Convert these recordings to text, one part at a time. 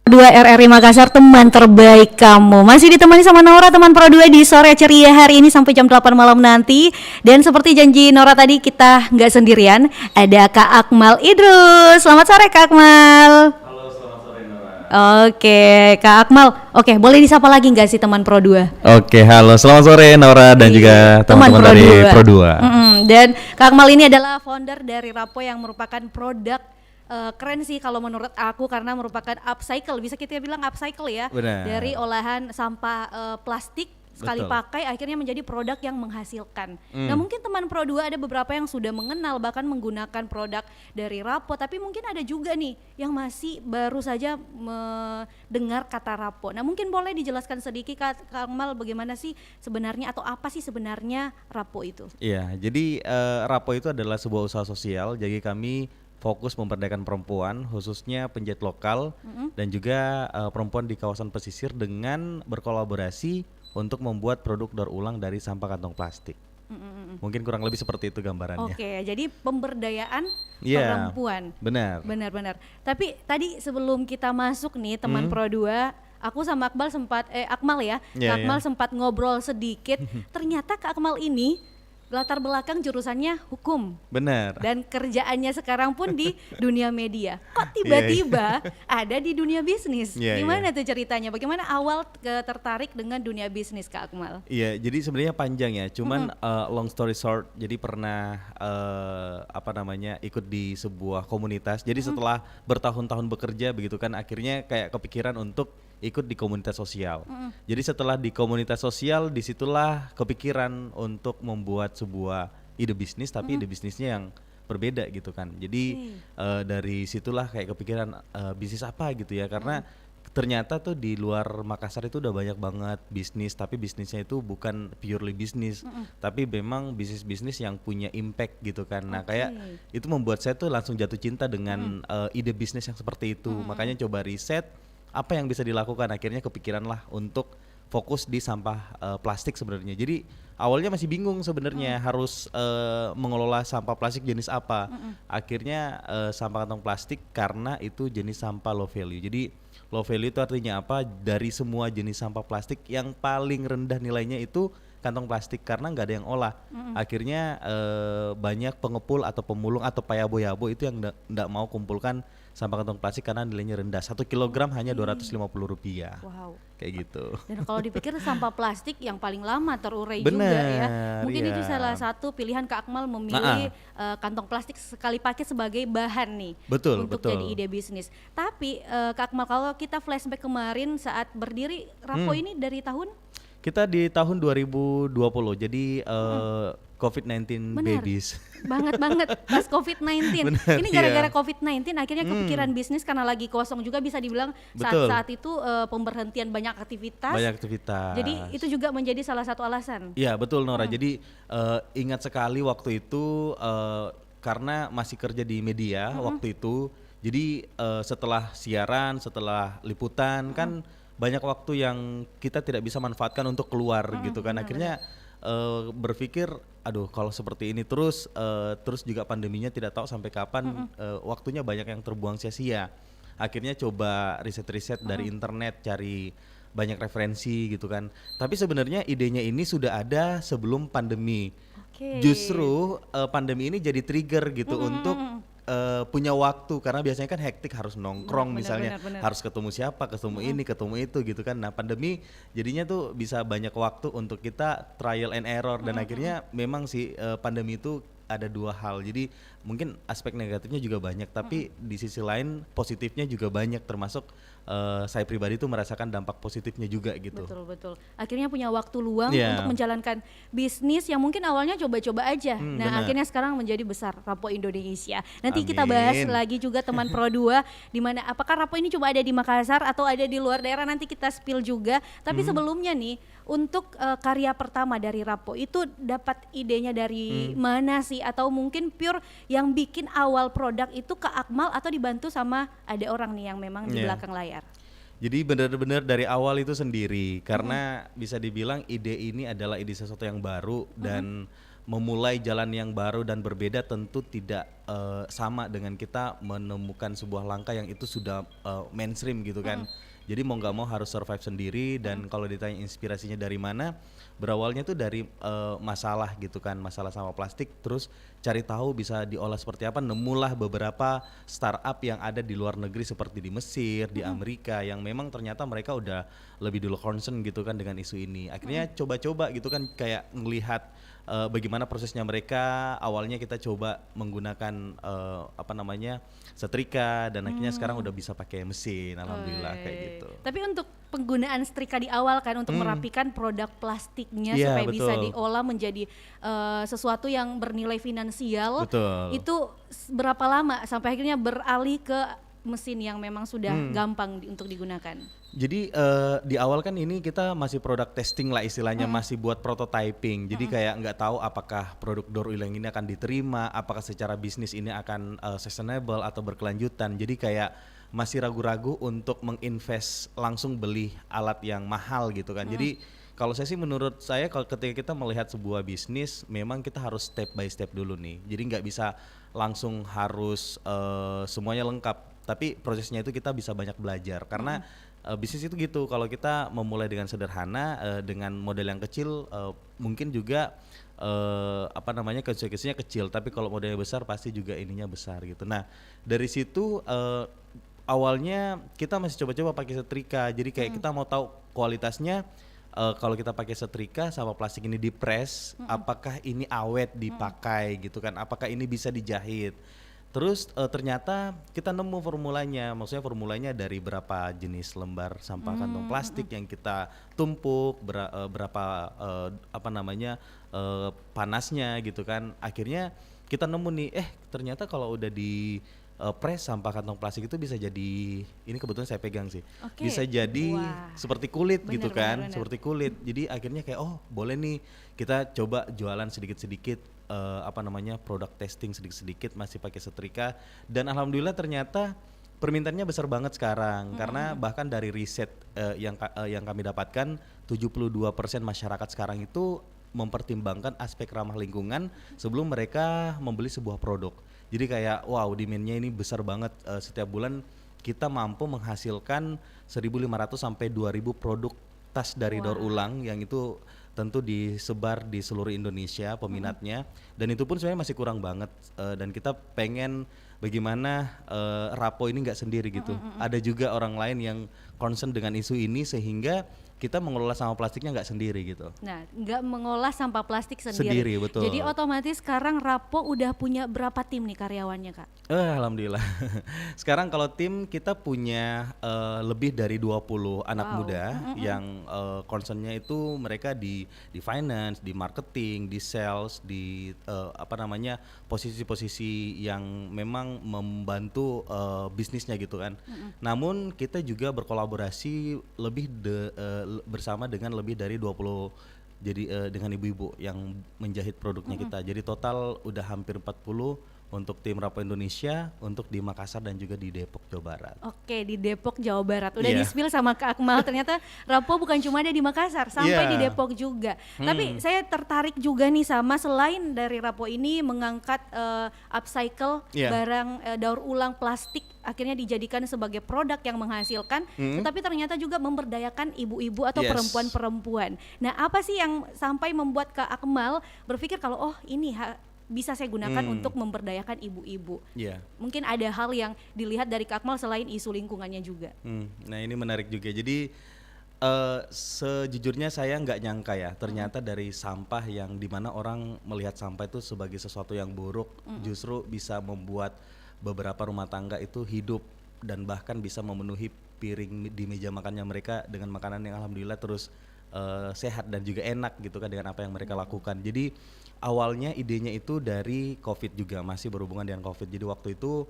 Dua RRI Makassar, teman terbaik kamu. Masih ditemani sama Nora, teman Pro 2 di sore ceria hari ini sampai jam 8 malam nanti. Dan seperti janji Nora tadi, kita nggak sendirian, ada Kak Akmal Idrus. Selamat sore Kak Akmal. Halo, selamat sore Nora. Oke, Kak Akmal. Oke, boleh disapa lagi nggak sih teman Pro 2? Oke, halo, selamat sore Nora dan juga teman-teman dari Pro 2. Dan Kak Akmal ini adalah founder dari Rapo yang merupakan produk keren sih kalau menurut aku karena merupakan upcycle, bisa kita bilang upcycle ya. Benar. Dari olahan sampah plastik sekali Betul. pakai akhirnya menjadi produk yang menghasilkan. Nah mungkin teman Pro 2 ada beberapa yang sudah mengenal bahkan menggunakan produk dari Rapo, tapi mungkin ada juga nih yang masih baru saja mendengar kata Rapo. Nah mungkin boleh dijelaskan sedikit Kak Akmal bagaimana sih sebenarnya atau apa sih sebenarnya Rapo itu? Iya, jadi Rapo itu adalah sebuah usaha sosial, jadi kami fokus memberdayakan perempuan, khususnya penjahit lokal dan juga perempuan di kawasan pesisir dengan berkolaborasi untuk membuat produk daur ulang dari sampah kantong plastik. Mungkin kurang lebih seperti itu gambarannya. Oke, jadi pemberdayaan Iya, perempuan. benar. Benar-benar. Tapi tadi sebelum kita masuk nih teman Pro 2, aku sama Akmal sempat Akmal ya, Iya, Kak Akmal iya. sempat ngobrol sedikit. Ternyata Kak Akmal ini latar belakang jurusannya hukum. Benar. Dan kerjaannya sekarang pun di dunia media. Kok tiba-tiba ada di dunia bisnis? Iya, Gimana tuh ceritanya? Bagaimana awal tertarik dengan dunia bisnis Kak Akmal? Iya, jadi sebenarnya panjang ya. Cuman long story short, jadi pernah ikut di sebuah komunitas. Jadi setelah bertahun-tahun bekerja begitu kan, akhirnya kayak kepikiran untuk ikut di komunitas sosial. Jadi setelah di komunitas sosial, disitulah kepikiran untuk membuat sebuah ide bisnis, tapi ide bisnisnya yang berbeda gitu kan. Jadi dari situlah kayak kepikiran bisnis apa gitu ya, karena ternyata tuh di luar Makassar itu udah banyak banget bisnis, tapi bisnisnya itu bukan purely bisnis, tapi memang bisnis-bisnis yang punya impact gitu kan. Nah kayak itu membuat saya tuh langsung jatuh cinta dengan ide bisnis yang seperti itu. Makanya coba riset apa yang bisa dilakukan, akhirnya kepikiran lah untuk fokus di sampah plastik sebenarnya. Jadi awalnya masih bingung sebenarnya harus mengelola sampah plastik jenis apa. Akhirnya sampah kantong plastik karena itu jenis sampah low value. Jadi low value itu artinya apa? Dari semua jenis sampah plastik yang paling rendah nilainya itu kantong plastik karena nggak ada yang olah. Akhirnya banyak pengepul atau pemulung atau payabo-yabo itu yang nggak mau kumpulkan sampah kantong plastik karena nilainya rendah. 1 kilogram hanya Rp250. Wow. Kayak gitu. Dan kalau dipikir sampah plastik yang paling lama terurai Bener, juga ya. Mungkin itu iya. salah satu pilihan Kak Akmal memilih kantong plastik sekali pakai sebagai bahan nih. Betul, untuk betul. jadi ide bisnis. Tapi Kak Akmal kalau kita flashback kemarin saat berdiri Rapo ini dari tahun? Kita di tahun 2020, jadi COVID-19 Benar. babies. Banget pas COVID-19. Benar, Ini iya. gara-gara COVID-19 akhirnya kepikiran bisnis karena lagi kosong juga bisa dibilang Betul. saat itu pemberhentian banyak aktivitas. Banyak aktivitas. Jadi itu juga menjadi salah satu alasan. Iya betul Nora, jadi ingat sekali waktu itu karena masih kerja di media waktu itu, jadi setelah siaran, setelah liputan kan banyak waktu yang kita tidak bisa manfaatkan untuk keluar gitu kan, akhirnya berpikir aduh kalau seperti ini terus juga pandeminya tidak tahu sampai kapan, waktunya banyak yang terbuang sia-sia. Akhirnya coba riset-riset dari internet, cari banyak referensi gitu kan. Tapi sebenarnya idenya ini sudah ada sebelum pandemi. Oke. Justru pandemi ini jadi trigger gitu untuk punya waktu, karena biasanya kan hektik harus nongkrong Benar, misalnya, benar. harus ketemu siapa, ketemu ini, ketemu itu gitu kan. Nah pandemi jadinya tuh bisa banyak waktu untuk kita trial and error dan akhirnya memang sih pandemi itu ada dua hal. Jadi mungkin aspek negatifnya juga banyak, tapi di sisi lain positifnya juga banyak, termasuk saya pribadi tuh merasakan dampak positifnya juga gitu. Betul. Akhirnya punya waktu luang Iya. untuk menjalankan bisnis yang mungkin awalnya coba-coba aja. Nah, benar. akhirnya sekarang menjadi besar Rapo Indonesia. Nanti kita bahas Amin. lagi juga teman Pro 2 di mana apakah Rapo ini cuma ada di Makassar atau ada di luar daerah, nanti kita spill juga. Tapi sebelumnya nih, untuk karya pertama dari Rapo itu dapat idenya dari mana sih, atau mungkin pure yang bikin awal produk itu Kak Akmal atau dibantu sama ada orang nih yang memang di Iya. belakang layar? Jadi benar-benar dari awal itu sendiri, karena bisa dibilang ide ini adalah ide sesuatu yang baru dan memulai jalan yang baru dan berbeda tentu tidak sama dengan kita menemukan sebuah langkah yang itu sudah mainstream gitu kan. Jadi mau nggak mau harus survive sendiri, dan kalau ditanya inspirasinya dari mana, berawalnya tuh dari masalah gitu kan, masalah sampah plastik, terus cari tahu bisa diolah seperti apa, nemulah beberapa startup yang ada di luar negeri seperti di Mesir, di Amerika, yang memang ternyata mereka udah lebih dulu concern gitu kan dengan isu ini. Akhirnya coba-coba gitu kan, kayak ngelihat bagaimana prosesnya mereka. Awalnya kita coba menggunakan setrika, dan akhirnya sekarang udah bisa pakai mesin, alhamdulillah kayak gitu. Tapi untuk penggunaan setrika di awal kan untuk merapikan produk plastiknya Iya, supaya bisa betul. diolah menjadi sesuatu yang bernilai finansial. Betul. Itu berapa lama sampai akhirnya beralih ke mesin yang memang sudah gampang untuk digunakan? Jadi di awal kan ini kita masih produk testing lah istilahnya, masih buat prototyping. Jadi kayak nggak tahu apakah produk daur ulang ini akan diterima, apakah secara bisnis ini akan sustainable atau berkelanjutan. Jadi kayak masih ragu-ragu untuk menginvest langsung beli alat yang mahal gitu kan. Jadi kalau menurut saya kalau ketika kita melihat sebuah bisnis, memang kita harus step by step dulu nih. Jadi nggak bisa langsung harus semuanya lengkap. Tapi prosesnya itu kita bisa banyak belajar karena bisnis itu gitu. Kalau kita memulai dengan sederhana, dengan model yang kecil, mungkin juga konsekuensinya kecil. Tapi kalau modelnya besar pasti juga ininya besar gitu. Nah dari situ awalnya kita masih coba-coba pakai setrika. Jadi kayak kita mau tahu kualitasnya. Kalau kita pakai setrika sama plastik ini dipres, apakah ini awet dipakai gitu kan? Apakah ini bisa dijahit? Terus ternyata kita nemu formulanya, maksudnya formulanya dari berapa jenis lembar sampah kantong plastik yang kita tumpuk, berapa panasnya gitu kan. Akhirnya kita nemu nih, ternyata kalau udah di press sampah kantong plastik itu bisa jadi, ini kebetulan saya pegang sih, bisa jadi seperti kulit gitu kan, seperti kulit. Jadi akhirnya kayak boleh nih kita coba jualan sedikit-sedikit. Produk testing sedikit-sedikit masih pakai setrika, dan alhamdulillah ternyata permintaannya besar banget sekarang. Karena bahkan dari riset yang kami dapatkan 72% masyarakat sekarang itu mempertimbangkan aspek ramah lingkungan sebelum mereka membeli sebuah produk. Jadi kayak wow, demand-nya ini besar banget. Setiap bulan kita mampu menghasilkan 1.500 sampai 2.000 produk tas dari daur ulang, yang itu tentu disebar di seluruh Indonesia peminatnya, dan itu pun sebenarnya masih kurang banget, dan kita pengen bagaimana Rapo ini nggak sendiri gitu. Ada juga orang lain yang concern dengan isu ini sehingga kita mengelola sampah plastiknya nggak sendiri gitu. Nah, nggak mengolah sampah plastik sendiri. Betul. Jadi otomatis sekarang Rapo udah punya berapa tim nih karyawannya, Kak? Alhamdulillah. Sekarang kalau tim kita punya lebih dari 20 anak muda yang concernnya itu mereka di finance, di marketing, di sales, di posisi-posisi yang memang membantu bisnisnya gitu kan. Namun kita juga berkolaborasi bersama dengan lebih dari 20 dengan ibu-ibu yang menjahit produknya kita. Jadi total udah hampir 40 untuk tim Rapo Indonesia, untuk di Makassar dan juga di Depok, Jawa Barat. Oke, di Depok, Jawa Barat. Udah di-spill sama Kak Akmal, ternyata Rapo bukan cuma ada di Makassar, sampai di Depok juga. Tapi saya tertarik juga nih sama, selain dari Rapo ini mengangkat upcycle barang daur ulang plastik, akhirnya dijadikan sebagai produk yang menghasilkan, tetapi ternyata juga memberdayakan ibu-ibu atau perempuan-perempuan. Nah, apa sih yang sampai membuat Kak Akmal berpikir kalau ini bisa saya gunakan untuk memberdayakan ibu-ibu? Mungkin ada hal yang dilihat dari Kak Akmal selain isu lingkungannya juga. Nah ini menarik juga. Jadi sejujurnya saya nggak nyangka ya, ternyata dari sampah yang dimana orang melihat sampah itu sebagai sesuatu yang buruk, justru bisa membuat beberapa rumah tangga itu hidup dan bahkan bisa memenuhi piring di meja makannya mereka dengan makanan yang alhamdulillah terus sehat dan juga enak gitu kan dengan apa yang mereka lakukan. Jadi awalnya idenya itu dari COVID juga, masih berhubungan dengan COVID. Jadi waktu itu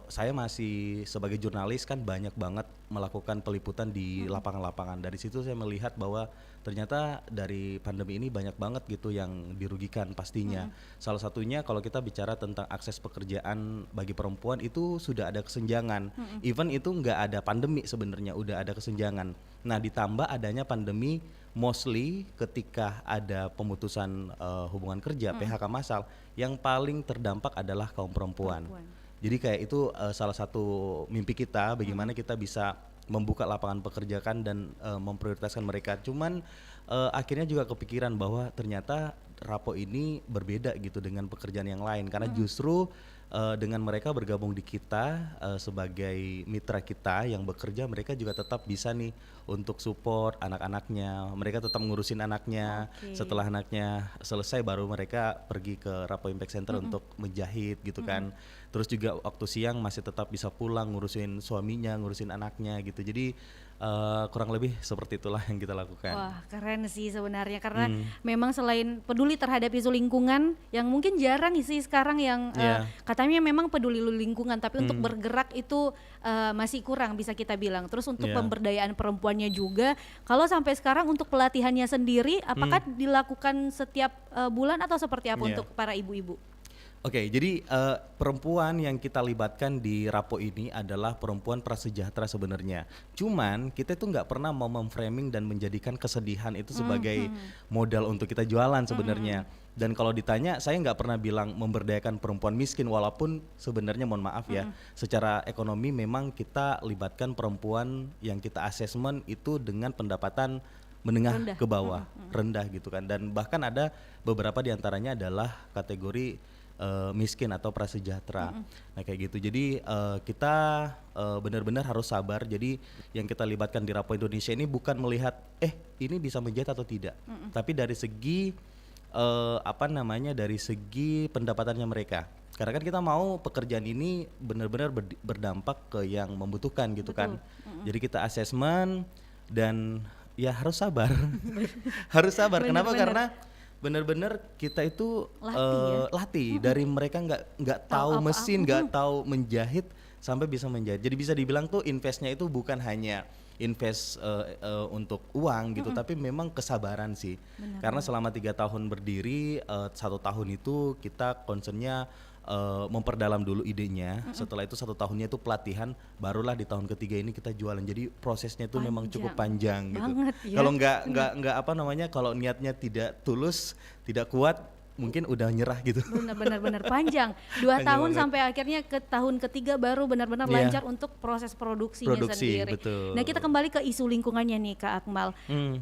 saya masih sebagai jurnalis kan banyak banget melakukan peliputan di lapangan-lapangan. Dari situ saya melihat bahwa ternyata dari pandemi ini banyak banget gitu yang dirugikan pastinya. Salah satunya kalau kita bicara tentang akses pekerjaan bagi perempuan itu sudah ada kesenjangan. Even itu nggak ada pandemi sebenarnya, udah ada kesenjangan. Nah ditambah adanya pandemi, mostly ketika ada pemutusan hubungan kerja, PHK massal, yang paling terdampak adalah kaum perempuan. Jadi kayak itu salah satu mimpi kita, bagaimana kita bisa membuka lapangan pekerjaan dan memprioritaskan mereka. Cuman akhirnya juga kepikiran bahwa ternyata Rapo ini berbeda gitu dengan pekerjaan yang lain, karena justru dengan mereka bergabung di kita sebagai mitra kita yang bekerja, mereka juga tetap bisa nih untuk support anak-anaknya. Mereka tetap ngurusin anaknya. Setelah anaknya selesai baru mereka pergi ke Rapo Impact Center untuk menjahit gitu kan. Terus juga waktu siang masih tetap bisa pulang ngurusin suaminya, ngurusin anaknya gitu. Jadi kurang lebih seperti itulah yang kita lakukan. Wah keren sih sebenarnya, karena memang selain peduli terhadap isu lingkungan yang mungkin jarang sih sekarang yang katanya memang peduli lingkungan, tapi untuk bergerak itu masih kurang bisa kita bilang. Terus untuk pemberdayaan perempuannya juga, kalau sampai sekarang untuk pelatihannya sendiri apakah dilakukan setiap bulan atau seperti apa untuk para ibu-ibu? Oke, jadi perempuan yang kita libatkan di Rapo ini adalah perempuan prasejahtera sebenarnya. Cuman kita tuh nggak pernah mau memframing dan menjadikan kesedihan itu sebagai modal untuk kita jualan sebenarnya. Dan kalau ditanya, saya nggak pernah bilang memberdayakan perempuan miskin, walaupun sebenarnya mohon maaf ya, secara ekonomi memang kita libatkan perempuan yang kita asesmen itu dengan pendapatan menengah ke bawah, rendah gitu kan. Dan bahkan ada beberapa diantaranya adalah kategori miskin atau prasejahtera. Nah kayak gitu. Jadi kita benar-benar harus sabar. Jadi yang kita libatkan di Rapo Indonesia ini bukan melihat ini bisa menjahit atau tidak, tapi dari segi dari segi pendapatannya mereka. Karena kan kita mau pekerjaan ini benar-benar berdampak ke yang membutuhkan gitu kan. Jadi kita asesmen dan ya harus sabar. Harus sabar. Kenapa? Karena benar-benar kita itu latih dari mereka nggak tahu mesin, nggak tahu menjahit sampai bisa menjahit. Jadi bisa dibilang tuh investnya itu bukan hanya invest untuk uang gitu, tapi memang kesabaran sih. Karena selama 3 tahun berdiri, 1 tahun itu kita concernnya memperdalam dulu idenya. Setelah itu 1 tahunnya itu pelatihan, barulah di tahun ketiga ini kita jualan. Jadi prosesnya itu memang cukup panjang gitu. Kalau nggak kalau niatnya tidak tulus, tidak kuat, mungkin udah nyerah gitu. Benar panjang. 2 tahun banget. Sampai akhirnya ke tahun ketiga baru benar-benar lancar untuk proses produksinya sendiri. Betul. Nah kita kembali ke isu lingkungannya nih Kak Akmal.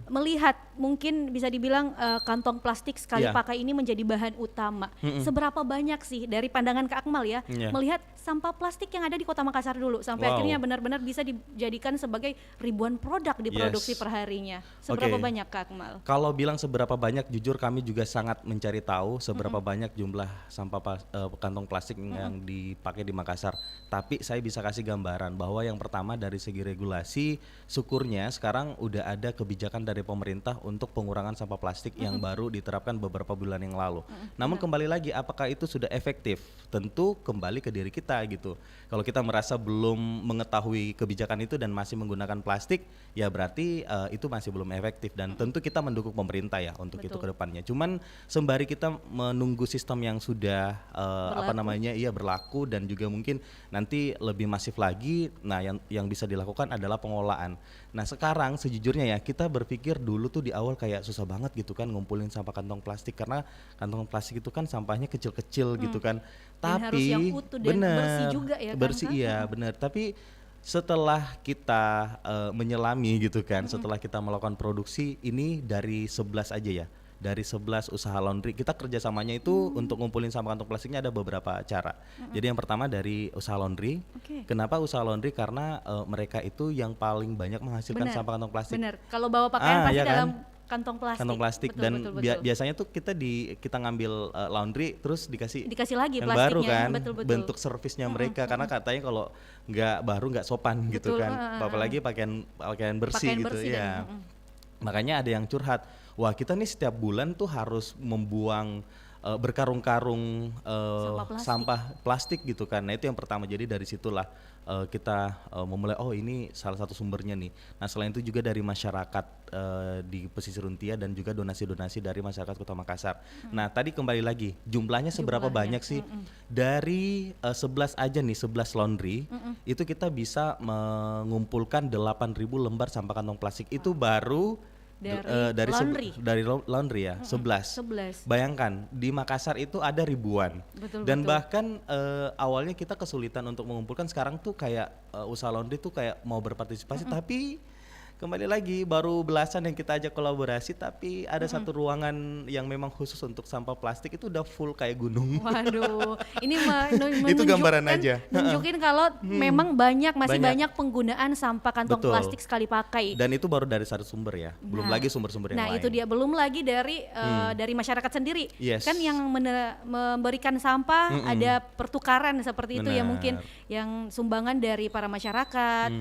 Melihat mungkin bisa dibilang kantong plastik sekali pakai ini menjadi bahan utama. Seberapa banyak sih dari pandangan Kak Akmal ya melihat sampah plastik yang ada di Kota Makassar dulu sampai akhirnya benar-benar bisa dijadikan sebagai ribuan produk diproduksi perharinya. Seberapa banyak Kak Akmal? Kalau bilang seberapa banyak, jujur kami juga sangat mencari tahu seberapa banyak jumlah sampah kantong plastik yang dipakai di Makassar. Tapi saya bisa kasih gambaran bahwa yang pertama dari segi regulasi, syukurnya sekarang udah ada kebijakan dari pemerintah untuk pengurangan sampah plastik yang baru diterapkan beberapa bulan yang lalu. Namun kembali lagi, apakah itu sudah efektif? Tentu kembali ke diri kita gitu. Kalau kita merasa belum mengetahui kebijakan itu dan masih menggunakan plastik, ya berarti itu masih belum efektif. Dan tentu kita mendukung pemerintah ya untuk itu ke depannya. Cuman sembari kita menunggu sistem yang sudah berlaku dan juga mungkin nanti lebih masif lagi. Nah yang bisa dilakukan adalah pengolahan. Nah sekarang sejujurnya ya, kita berpikir dulu tuh di awal kayak susah banget gitu kan ngumpulin sampah kantong plastik, karena kantong plastik itu kan sampahnya kecil-kecil gitu kan. Dan harus yang utuh dan bersih juga ya kan? Bersih iya benar. Tapi setelah kita menyelami gitu kan, setelah kita melakukan produksi ini dari 11 aja ya, dari 11 usaha laundry. Kita kerjasamanya itu untuk ngumpulin sampah kantong plastiknya ada beberapa cara. Jadi yang pertama dari usaha laundry. Kenapa usaha laundry? Karena mereka itu yang paling banyak menghasilkan sampah kantong plastik. Benar. Kalau bawa pakaian pasti dalam kantong plastik. Kantong plastik. Betul, dan betul. Biasanya tuh kita ngambil laundry terus dikasih lagi yang plastiknya. Baru kan, betul. bentuk servisnya mereka. Karena katanya kalau nggak baru nggak sopan gitu kan. Apalagi pakaian bersih gitu ya. Makanya ada yang curhat, wah kita nih setiap bulan tuh harus membuang berkarung-karung Sampah plastik. sampah plastik gitu kan. Nah itu yang pertama, jadi dari situlah kita memulai, oh ini salah satu sumbernya nih. Nah selain itu juga dari masyarakat di pesisir Untia dan juga donasi-donasi dari masyarakat Kota Makassar. Nah tadi kembali lagi, jumlahnya seberapa Jumlahnya, banyak sih? Dari 11 aja nih, 11 laundry, itu kita bisa mengumpulkan 8.000 lembar sampah kantong plastik. Itu baru dari laundry. dari laundry ya, 11. 11. Bayangkan di Makassar itu ada ribuan. Betul, Dan betul. bahkan awalnya kita kesulitan untuk mengumpulkan, sekarang tuh kayak usaha laundry tuh kayak mau berpartisipasi, tapi kembali lagi baru belasan yang kita ajak kolaborasi, tapi ada satu ruangan yang memang khusus untuk sampah plastik itu udah full kayak gunung. Waduh, ini Itu gambaran aja. nunjukin kalau memang masih Banyak. banyak penggunaan sampah kantong Betul. plastik sekali pakai. Dan itu baru dari satu sumber ya, belum Nah, lagi sumber-sumber yang Nah lain. itu dia, belum lagi dari masyarakat sendiri. Yes. Kan yang memberikan sampah ada pertukaran seperti itu ya, Benar. mungkin yang sumbangan dari para masyarakat.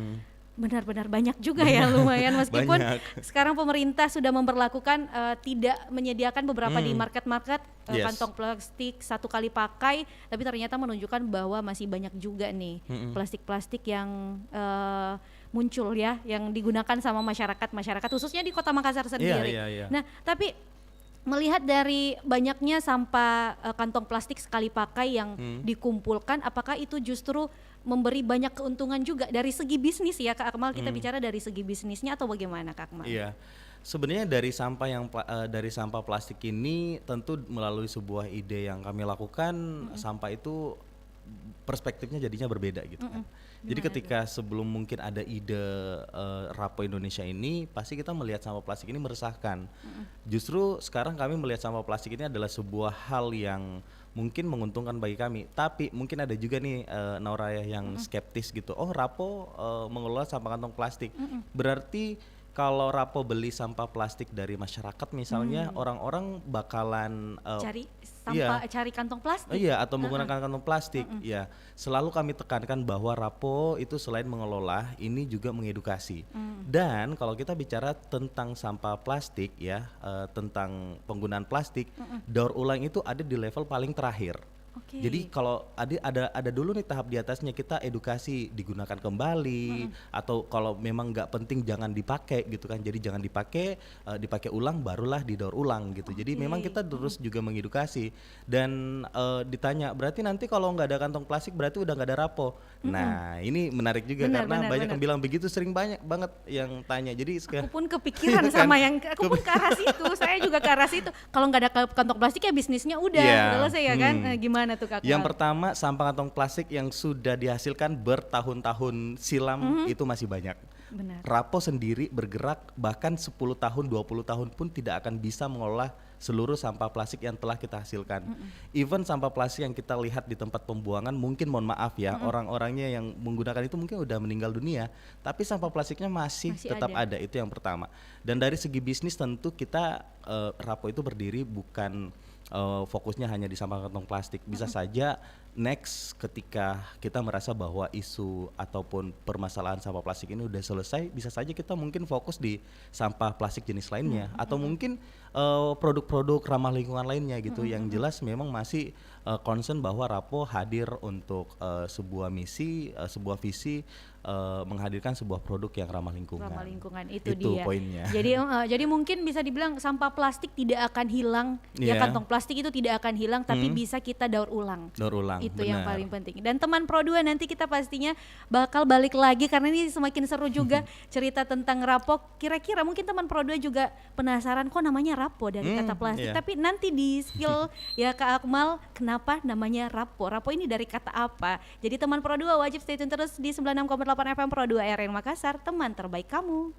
Benar-benar banyak juga ya, lumayan, meskipun Banyak. sekarang pemerintah sudah memberlakukan tidak menyediakan beberapa di market-market Yes. kantong plastik satu kali pakai, tapi ternyata menunjukkan bahwa masih banyak juga nih plastik-plastik yang muncul ya, yang digunakan sama masyarakat khususnya di Kota Makassar sendiri. Iya. Nah, tapi melihat dari banyaknya sampah kantong plastik sekali pakai yang dikumpulkan, apakah itu justru memberi banyak keuntungan juga dari segi bisnis ya Kak Akmal? Kita bicara dari segi bisnisnya atau bagaimana Kak Akmal? Iya, sebenarnya dari sampah dari sampah plastik ini tentu melalui sebuah ide yang kami lakukan, sampah itu perspektifnya jadinya berbeda gitu kan. Jadi ketika sebelum mungkin ada ide Rapo Indonesia ini, pasti kita melihat sampah plastik ini meresahkan. Justru sekarang kami melihat sampah plastik ini adalah sebuah hal yang mungkin menguntungkan bagi kami, tapi mungkin ada juga nih Nauraya yang skeptis gitu. Oh Rapo mengelola sampah kantong plastik, berarti kalau Rapo beli sampah plastik dari masyarakat misalnya, orang-orang bakalan Cari kantong plastik. iya, atau menggunakan kantong plastik. Ya, selalu kami tekankan bahwa Rapo itu selain mengelola, ini juga mengedukasi. Dan kalau kita bicara tentang sampah plastik ya, tentang penggunaan plastik, daur ulang itu ada di level paling terakhir. Oke. Jadi kalau ada dulu nih tahap di atasnya, kita edukasi digunakan kembali, atau kalau memang nggak penting jangan dipakai gitu kan. Jadi jangan dipakai, dipakai ulang barulah didaur ulang gitu. Jadi memang kita terus juga mengedukasi. Dan ditanya, berarti nanti kalau nggak ada kantong plastik berarti udah nggak ada Rapo. Nah ini menarik juga, karena banyak yang bilang begitu, sering banyak banget yang tanya. Jadi Aku pun kepikiran sama yang aku pun ke arah situ. Saya juga ke arah situ. Kalau nggak ada kantong plastik ya bisnisnya udah selesai ya kan. Gimana tuh Kak Akmal? Yang pertama, sampah kantong plastik yang sudah dihasilkan bertahun-tahun silam itu masih banyak. Benar. Rapo sendiri bergerak bahkan 10 tahun, 20 tahun pun tidak akan bisa mengolah seluruh sampah plastik yang telah kita hasilkan. Even sampah plastik yang kita lihat di tempat pembuangan, mungkin mohon maaf ya, orang-orangnya yang menggunakan itu mungkin udah meninggal dunia, tapi sampah plastiknya masih tetap ada. Itu yang pertama. Dan dari segi bisnis tentu kita Rapo itu berdiri bukan fokusnya hanya di sampah kantong plastik. Bisa saja next ketika kita merasa bahwa isu ataupun permasalahan sampah plastik ini udah selesai, bisa saja kita mungkin fokus di sampah plastik jenis lainnya, atau mungkin produk-produk ramah lingkungan lainnya gitu. Yang jelas memang masih concern bahwa Rapo hadir untuk sebuah misi, sebuah visi, menghadirkan sebuah produk yang ramah lingkungan. Ramah lingkungan itu dia. Poinnya. Jadi mungkin bisa dibilang sampah plastik tidak akan hilang, ya kantong plastik itu tidak akan hilang, tapi bisa kita daur ulang. Daur ulang. Itu benar. yang paling penting. Dan teman Pro 2 nanti kita pastinya bakal balik lagi karena ini semakin seru juga cerita tentang Rapo. Kira-kira mungkin teman Pro 2 juga penasaran kok namanya Rapo dari kata plastik. Iya. Tapi nanti di skill ya Kak Akmal, kenapa namanya Rapo? Rapo ini dari kata apa? Jadi teman Pro 2 wajib stay tune terus di 96,8 FM Pro 2 RN Makassar, teman terbaik kamu.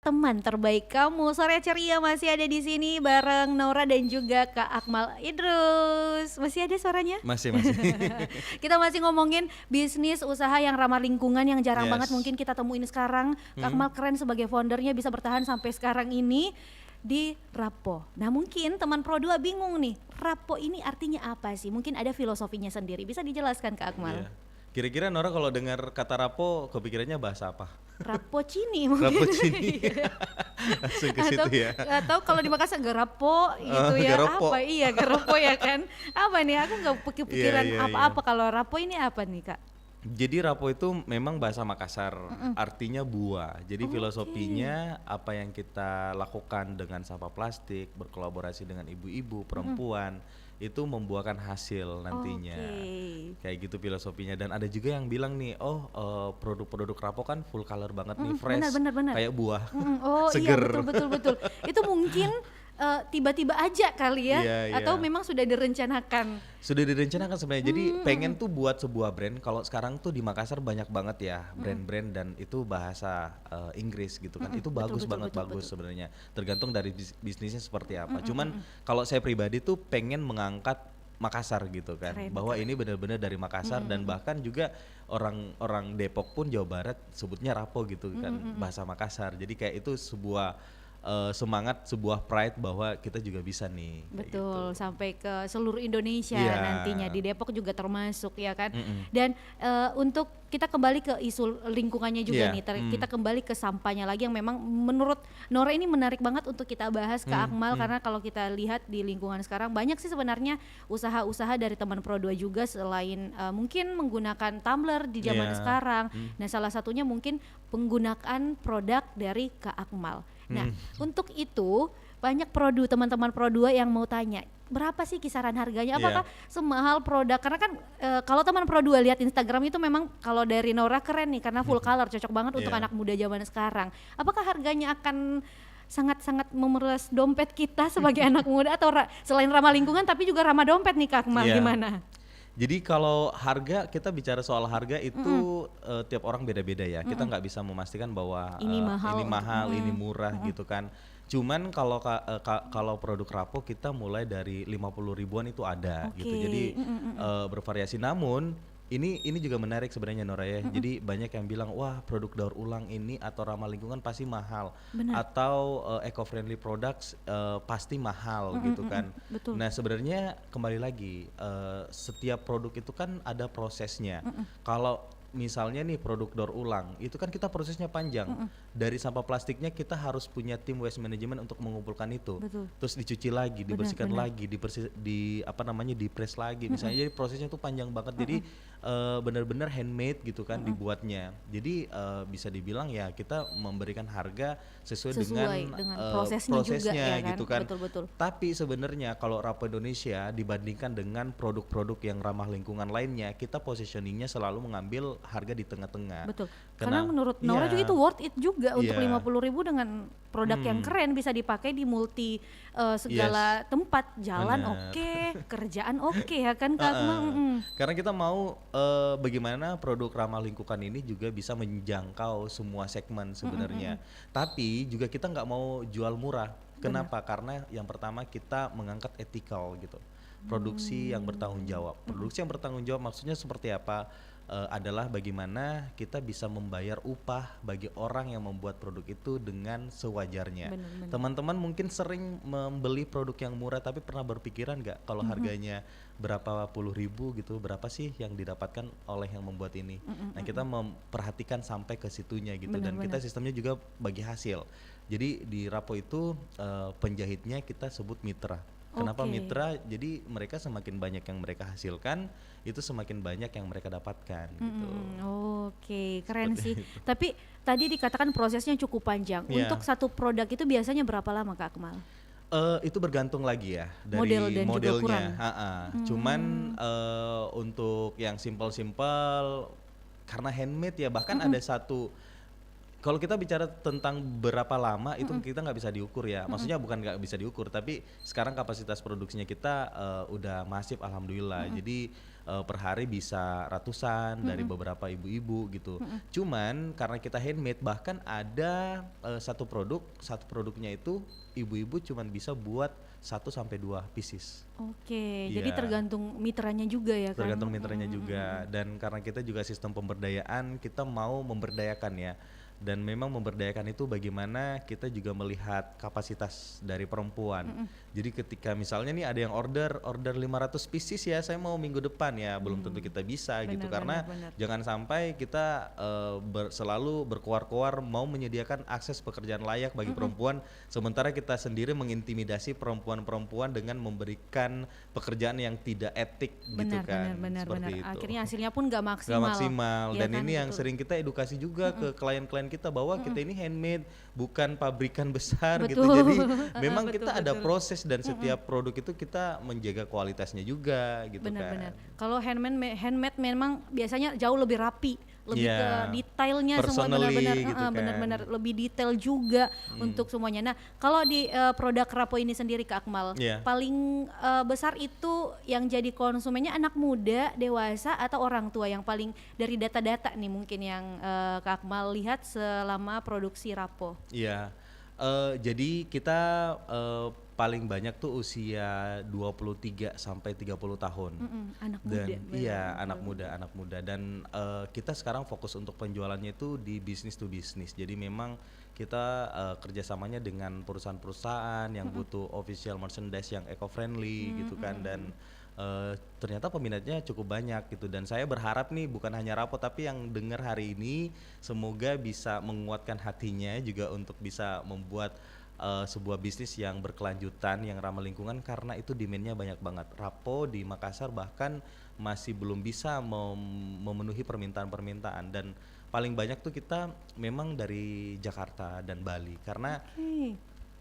teman terbaik kamu. Sore ceria masih ada di sini bareng Nora dan juga Kak Akmal Idrus. Masih ada suaranya? Masih. Kita masih ngomongin bisnis usaha yang ramah lingkungan yang jarang Yes. banget mungkin kita temuin sekarang. Kak Akmal keren sebagai foundernya bisa bertahan sampai sekarang ini di Rapo. Nah mungkin teman Pro2 bingung nih, Rapo ini artinya apa sih? Mungkin ada filosofinya sendiri, bisa dijelaskan Kak Akmal? Iya. Kira-kira Nora kalau dengar kata rapo kepikirannya bahasa apa? Rapocini mungkin. Rapocini. Langsung ke situ ya. Atau kalau di Makassar garapo gitu ya. Garopo. Apa iya garopo ya kan. Apa nih aku nggak kepikiran Iya, apa-apa kalau rapo ini apa nih Kak? Jadi rapo itu memang bahasa Makassar, artinya buah. Jadi filosofinya apa yang kita lakukan dengan sampah plastik, berkolaborasi dengan ibu-ibu, perempuan, itu membuahkan hasil nantinya. Oke. Kayak gitu filosofinya. Dan ada juga yang bilang nih, produk-produk rapo kan full color banget nih, fresh, benar. kayak buah, Oh seger. iya betul. Itu mungkin tiba-tiba aja kali ya, Iya. atau memang sudah direncanakan. Sudah direncanakan sebenarnya. Jadi pengen tuh buat sebuah brand. Kalau sekarang tuh di Makassar banyak banget ya brand-brand dan itu bahasa Inggris gitu kan. Itu bagus banget sebenarnya. Tergantung dari bisnisnya seperti apa. Cuman kalau saya pribadi tuh pengen mengangkat Makassar gitu kan. Keren, Bahwa ini benar-benar dari Makassar dan bahkan juga orang-orang Depok pun Jawa Barat sebutnya rapo gitu kan, bahasa Makassar. Jadi kayak itu sebuah semangat, sebuah pride bahwa kita juga bisa nih. Kayak Betul, gitu. sampai ke seluruh Indonesia Iya. nantinya, di Depok juga termasuk ya kan. Dan untuk kita kembali ke isu lingkungannya juga Iya, nih, kita kembali ke sampahnya lagi yang memang menurut Nora ini menarik banget untuk kita bahas ke Akmal, karena kalau kita lihat di lingkungan sekarang banyak sih sebenarnya usaha-usaha dari teman Pro2 juga selain mungkin menggunakan tumbler di zaman Iya. sekarang. Nah salah satunya mungkin penggunaan produk dari Kak Akmal. Nah untuk itu banyak teman-teman Pro2 yang mau tanya berapa sih kisaran harganya, apakah semahal produk, karena kan kalau teman Pro2 lihat Instagram itu memang kalau dari Nora keren nih karena full color, cocok banget untuk Iya. anak muda zaman sekarang. Apakah harganya akan sangat-sangat memeras dompet kita sebagai anak muda, atau selain ramah lingkungan tapi juga ramah dompet nih Kak Akmal, Iya. gimana? Jadi kalau harga, kita bicara soal harga itu tiap orang beda-beda ya. Kita nggak bisa memastikan bahwa Ini mahal ini murah gitu kan. Cuman kalau kalau produk rapo kita mulai dari 50 ribuan itu ada gitu. Oke. Jadi bervariasi. Namun ini juga menarik sebenarnya Nora ya. Jadi banyak yang bilang wah produk daur ulang ini atau ramah lingkungan pasti mahal. Benar. Atau eco-friendly products pasti mahal gitu kan. Betul. Nah sebenarnya kembali lagi setiap produk itu kan ada prosesnya. Kalau misalnya nih produk daur ulang itu kan kita prosesnya panjang. Dari sampah plastiknya kita harus punya tim waste management untuk mengumpulkan itu. Betul. Terus dicuci lagi, dibersihkan lagi, di-press lagi. Misalnya jadi prosesnya tuh panjang banget. Jadi benar-benar handmade gitu kan dibuatnya. Jadi bisa dibilang ya kita memberikan harga sesuai dengan prosesnya juga ya kan? gitu kan. Betul. Tapi sebenarnya kalau Rapo Indonesia dibandingkan dengan produk-produk yang ramah lingkungan lainnya, kita positioningnya selalu mengambil harga di tengah-tengah. Betul. Karena menurut Nora juga itu worth it juga untuk 50 ribu dengan produk yang keren, bisa dipakai di multi segala tempat, jalan oke, kerjaan oke ya kan Kak Akmal. Karena kita mau bagaimana produk ramah lingkungan ini juga bisa menjangkau semua segmen sebenarnya. Tapi juga kita nggak mau jual murah. Kenapa? Karena yang pertama kita mengangkat ethical gitu. Produksi yang bertanggung jawab. Produksi yang bertanggung jawab maksudnya seperti apa? Adalah bagaimana kita bisa membayar upah bagi orang yang membuat produk itu dengan sewajarnya. Teman-teman mungkin sering membeli produk yang murah tapi pernah berpikiran nggak kalau harganya berapa puluh ribu gitu, berapa sih yang didapatkan oleh yang membuat ini? Nah kita memperhatikan sampai ke situnya gitu, dan kita sistemnya juga bagi hasil. Jadi di Rapo itu penjahitnya kita sebut mitra. Kenapa mitra? Jadi mereka semakin banyak yang mereka hasilkan, itu semakin banyak yang mereka dapatkan gitu. Oke, keren sih. Tapi tadi dikatakan prosesnya cukup panjang. Untuk satu produk itu biasanya berapa lama Kak Akmal? Itu bergantung lagi ya dari Model dan juga ukuran. modelnya. Cuman untuk yang simple-simple karena handmade ya, bahkan ada satu Kalau kita bicara tentang berapa lama itu kita nggak bisa diukur ya. Maksudnya bukan nggak bisa diukur, tapi sekarang kapasitas produksinya kita udah masif alhamdulillah. Jadi per hari bisa ratusan dari beberapa ibu-ibu gitu. Cuman karena kita handmade, bahkan ada satu produknya itu ibu-ibu cuman bisa buat 1 sampai 2 pieces. Oke, Iya. jadi tergantung miteranya juga ya kan? Tergantung miternya juga, dan karena kita juga sistem pemberdayaan, kita mau memberdayakan ya. Dan memang memberdayakan itu bagaimana kita juga melihat kapasitas dari perempuan. Jadi ketika misalnya nih ada yang order 500 pieces ya, saya mau minggu depan ya, belum tentu kita bisa gitu, karena jangan sampai kita selalu berkoar-koar mau menyediakan akses pekerjaan layak bagi perempuan, sementara kita sendiri mengintimidasi perempuan-perempuan dengan memberikan pekerjaan yang tidak etik gitu kan. Benar. Itu. Akhirnya hasilnya pun nggak maksimal. Gak maksimal, Ya dan kan? ini yang Betul. sering kita edukasi juga ke klien-klien kita bahwa kita ini handmade, bukan pabrikan besar gitu. Betul. Jadi memang Betul, kita ada betul. proses, dan setiap produk itu kita menjaga kualitasnya juga gitu Benar-benar. kan. Kalau handmade memang biasanya jauh lebih rapi, lebih Iya. ke detailnya semua, Personally benar-benar gitu kan. benar-benar lebih detail juga untuk semuanya. Nah, kalau di produk Rapo ini sendiri Kak Akmal, Iya. paling besar itu yang jadi konsumennya anak muda, dewasa, atau orang tua? Yang paling dari data-data nih mungkin yang Kak Akmal lihat selama produksi Rapo. Iya. Jadi kita paling banyak tuh usia 23 sampai 30 tahun. Anak Dan muda. iya, anak muda, dan kita sekarang fokus untuk penjualannya itu di bisnis to bisnis. Jadi memang kita kerjasamanya dengan perusahaan-perusahaan yang butuh official merchandise yang eco friendly gitu kan, dan ternyata peminatnya cukup banyak gitu. Dan saya berharap nih bukan hanya Rapo, tapi yang dengar hari ini semoga bisa menguatkan hatinya juga untuk bisa membuat sebuah bisnis yang berkelanjutan, yang ramah lingkungan, karena itu demand-nya banyak banget. Rapo di Makassar bahkan masih belum bisa memenuhi permintaan-permintaan, dan paling banyak tuh kita memang dari Jakarta dan Bali, karena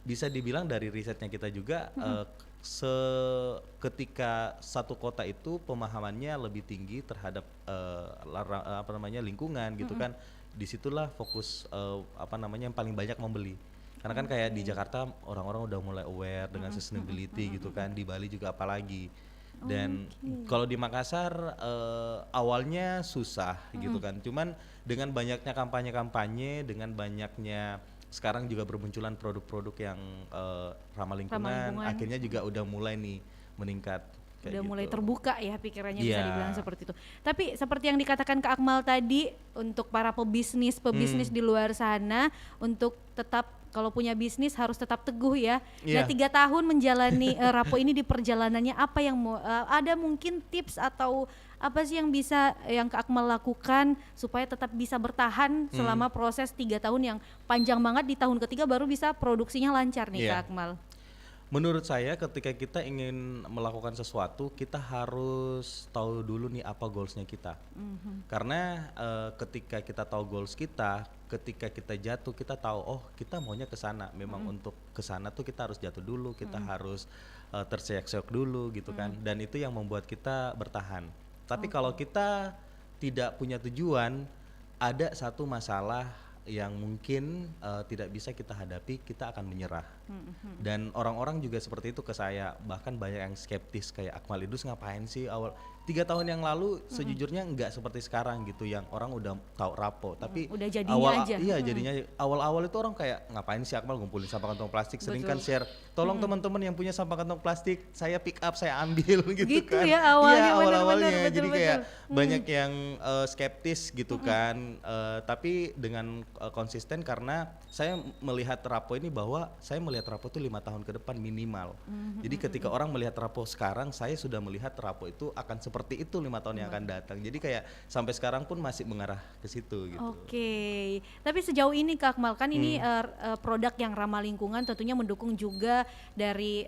bisa dibilang dari risetnya kita juga ketika satu kota itu pemahamannya lebih tinggi terhadap lingkungan gitu kan, disitulah fokus yang paling banyak membeli. Karena kan kayak di Jakarta orang-orang udah mulai aware dengan sustainability gitu kan, di Bali juga apalagi. Dan kalau di Makassar awalnya susah gitu kan, cuman dengan banyaknya kampanye-kampanye, dengan banyaknya sekarang juga bermunculan produk-produk yang ramah lingkungan, akhirnya juga udah mulai nih meningkat. Udah gitu. mulai terbuka ya pikirannya, bisa Iya. dibilang seperti itu. Tapi seperti yang dikatakan Kak Akmal tadi, untuk para pebisnis di luar sana, untuk tetap kalau punya bisnis harus tetap teguh ya. Nah, Iya. 3 tahun menjalani Rapo ini, di perjalanannya apa yang ada mungkin tips atau apa sih yang Kak Akmal lakukan supaya tetap bisa bertahan selama proses 3 tahun yang panjang banget, di tahun ketiga baru bisa produksinya lancar nih Iya. Kak Akmal? Menurut saya ketika kita ingin melakukan sesuatu, kita harus tahu dulu nih apa goalsnya kita. Karena ketika kita tahu goals kita, ketika kita jatuh kita tahu, oh kita maunya ke sana. Memang untuk ke sana tuh kita harus jatuh dulu, kita harus terseok-seok dulu gitu kan. Dan itu yang membuat kita bertahan. Tapi kalau kita tidak punya tujuan, ada satu masalah yang mungkin tidak bisa kita hadapi, kita akan menyerah. Dan orang-orang juga seperti itu ke saya, bahkan banyak yang skeptis kayak, Akmal Idrus ngapain sih awal 3 tahun yang lalu, sejujurnya nggak seperti sekarang gitu, yang orang udah tahu Rapo, tapi Udah jadinya aja. Iya, jadinya awal-awal itu orang kayak, ngapain sih Akmal ngumpulin sampah kantong plastik, sering kan share, tolong teman-teman yang punya sampah kantong plastik, saya pick up, saya ambil gitu kan. ya awalnya, Iya, awal-awalnya, bener, jadi betul. kayak banyak yang skeptis gitu kan, tapi dengan konsisten, karena saya melihat Rapo ini, bahwa saya melihat Rapo itu 5 tahun ke depan minimal. Jadi ketika orang melihat Rapo sekarang, saya sudah melihat Rapo itu akan seperti itu 5 tahun yang akan datang. Jadi kayak sampai sekarang pun masih mengarah ke situ gitu. Oke, tapi sejauh ini Kak Akmal, kan ini produk yang ramah lingkungan, tentunya mendukung juga dari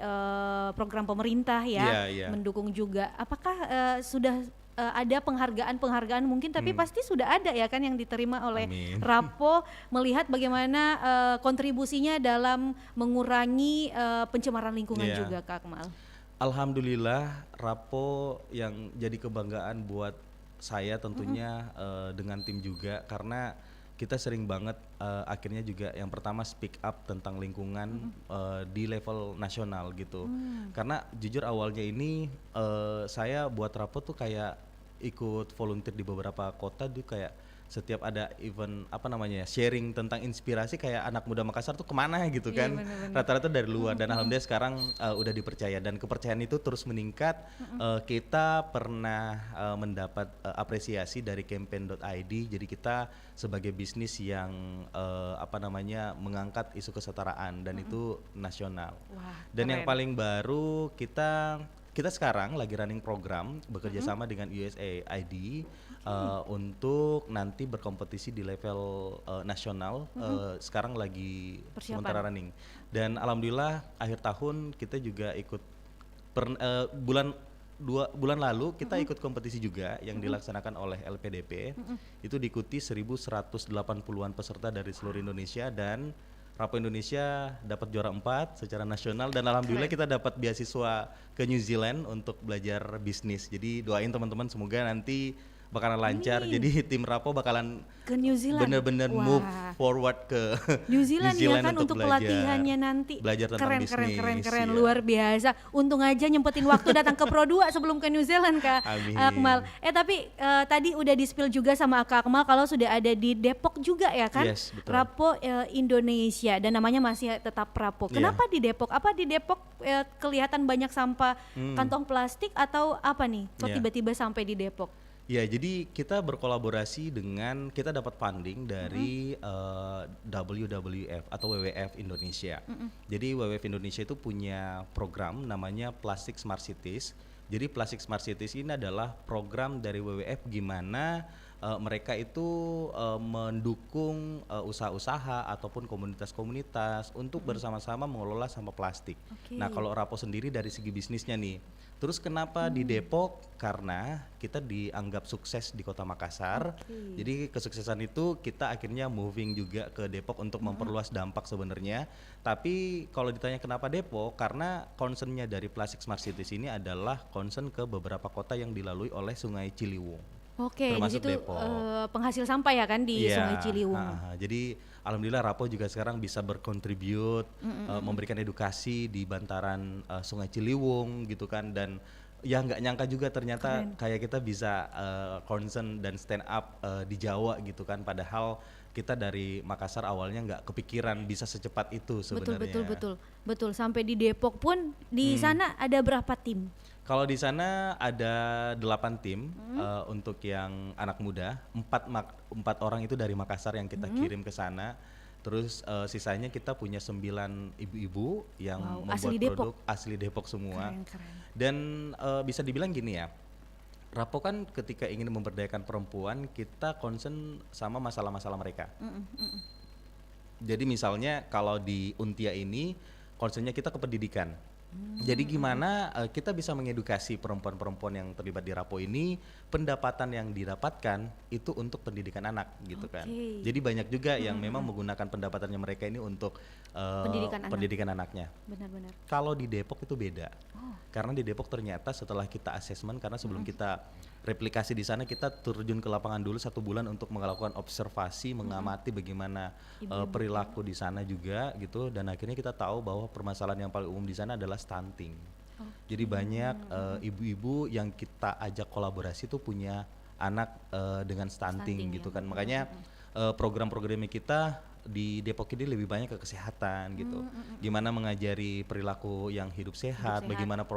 program pemerintah ya, Iya. mendukung juga. Apakah sudah ada penghargaan mungkin, tapi pasti sudah ada ya kan yang diterima oleh Amin. Rapo, melihat bagaimana kontribusinya dalam mengurangi pencemaran lingkungan Iya. juga Kak Akmal. Alhamdulillah, Rapo yang jadi kebanggaan buat saya tentunya dengan tim juga, karena kita sering banget akhirnya juga yang pertama speak up tentang lingkungan di level nasional gitu. Karena jujur awalnya ini saya buat rapot tuh kayak ikut volunteer di beberapa kota tuh kayak setiap ada event apa namanya ya, sharing tentang inspirasi kayak anak muda Makassar tuh kemana gitu Iya, kan, bener-bener. rata-rata dari luar dan alhamdulillah sekarang udah dipercaya dan kepercayaan itu terus meningkat. Kita pernah mendapat apresiasi dari campaign.id, jadi kita sebagai bisnis yang apa namanya mengangkat isu kesetaraan dan itu nasional. Wah, Dan yang keren. paling baru kita sekarang lagi running program bekerja sama dengan USAID untuk nanti berkompetisi di level nasional. Sekarang lagi Persiapan. sementara running dan alhamdulillah akhir tahun kita juga ikut bulan lalu kita ikut kompetisi juga yang dilaksanakan oleh LPDP. Itu diikuti 1.180-an peserta dari seluruh Indonesia dan Rapo Indonesia dapat juara 4 secara nasional dan alhamdulillah kita dapat beasiswa ke New Zealand untuk belajar bisnis. Jadi doain teman-teman semoga nanti bakalan lancar. Amin. Jadi tim Rapo bakalan Ke New Zealand. bener-bener Wah. move forward ke New Zealand ya kan untuk belajar. pelatihannya nanti. Belajar tentang keren, bisnis, keren, iya. luar biasa. Untung aja nyempetin waktu datang ke Pro 2 sebelum ke New Zealand Kak Amin. Akmal. Tapi tadi udah di-spill juga sama Kak Akmal kalau sudah ada di Depok juga ya kan? Yes, betul. Rapo Indonesia dan namanya masih tetap Rapo. Iya. Kenapa di Depok? Apa di Depok kelihatan banyak sampah kantong plastik atau apa nih? Kok Iya. tiba-tiba sampai di Depok? Ya, jadi kita berkolaborasi dengan, kita dapat funding dari WWF atau WWF Indonesia. Jadi WWF Indonesia itu punya program namanya Plastic Smart Cities. Jadi Plastic Smart Cities ini adalah program dari WWF gimana mereka itu mendukung usaha-usaha ataupun komunitas-komunitas untuk bersama-sama mengelola sampah plastik. Oke. Nah, kalau Rapo sendiri dari segi bisnisnya nih, terus kenapa di Depok? Karena kita dianggap sukses di Kota Makassar. Oke. Jadi kesuksesan itu kita akhirnya moving juga ke Depok untuk memperluas dampak sebenarnya. Tapi kalau ditanya kenapa Depok? Karena concernnya dari Plastic Smart Cities ini adalah concern ke beberapa kota yang dilalui oleh Sungai Ciliwung. Oke, di Termasuk situ Depok. penghasil sampah ya kan di Iya, Sungai Ciliwung. jadi alhamdulillah Rapo juga sekarang bisa berkontribut, memberikan edukasi di bantaran Sungai Ciliwung gitu kan, dan ya nggak nyangka juga ternyata Keren. kayak kita bisa concern dan stand up di Jawa gitu kan, padahal kita dari Makassar awalnya nggak kepikiran bisa secepat itu sebenarnya. Betul. Sampai di Depok pun di sana ada berapa tim? Kalau di sana ada 8 tim untuk yang anak muda, 4 orang itu dari Makassar yang kita kirim ke sana. Terus sisanya kita punya 9 ibu-ibu yang Wow, membuat asli produk asli Depok semua. Keren. Dan bisa dibilang gini ya, Rapo kan ketika ingin memberdayakan perempuan, kita concern sama masalah-masalah mereka. Jadi misalnya kalau di Untia ini concernnya kita ke pendidikan. Jadi gimana kita bisa mengedukasi perempuan-perempuan yang terlibat di Rapo ini, pendapatan yang didapatkan itu untuk pendidikan anak gitu kan. Oke. Jadi banyak juga yang memang menggunakan pendapatannya mereka ini untuk Pendidikan anak. anaknya. Benar-benar. Kalau di Depok itu beda. Karena di Depok ternyata setelah kita assessment, karena sebelum kita replikasi di sana kita terjun ke lapangan dulu 1 bulan untuk melakukan observasi, mengamati bagaimana perilaku di sana juga gitu, dan akhirnya kita tahu bahwa permasalahan yang paling umum di sana adalah stunting. Jadi banyak ibu-ibu yang kita ajak kolaborasi tuh punya anak dengan stunting Stunting gitu ya. kan. Makanya program-programnya kita di Depok ini lebih banyak ke kesehatan gitu. Gimana mengajari perilaku yang hidup sehat, sehat. bagaimana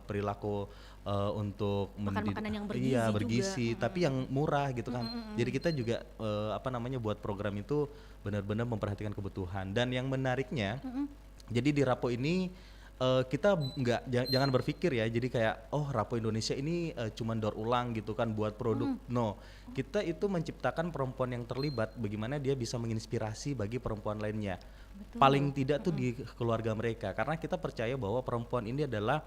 perilaku untuk Makan makanan yang bergizi iya, juga. bergizi, tapi yang murah gitu kan. Jadi kita juga buat program itu benar-benar memperhatikan kebutuhan. Dan yang menariknya, jadi di Rapo ini kita jangan berpikir ya, jadi kayak Rapo Indonesia ini cuman daur ulang gitu kan buat produk. No, kita itu menciptakan perempuan yang terlibat, bagaimana dia bisa menginspirasi bagi perempuan lainnya. Paling tidak tuh di keluarga mereka, karena kita percaya bahwa perempuan ini adalah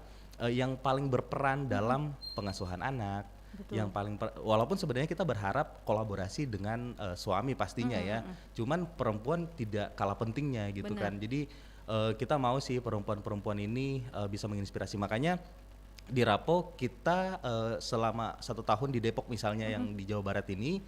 yang paling berperan dalam pengasuhan anak. Yang paling walaupun sebenarnya kita berharap kolaborasi dengan suami pastinya ya, cuman perempuan tidak kalah pentingnya gitu kan. Jadi kita mau sih perempuan-perempuan ini bisa menginspirasi. Makanya di Rapo kita selama 1 tahun di Depok misalnya yang di Jawa Barat ini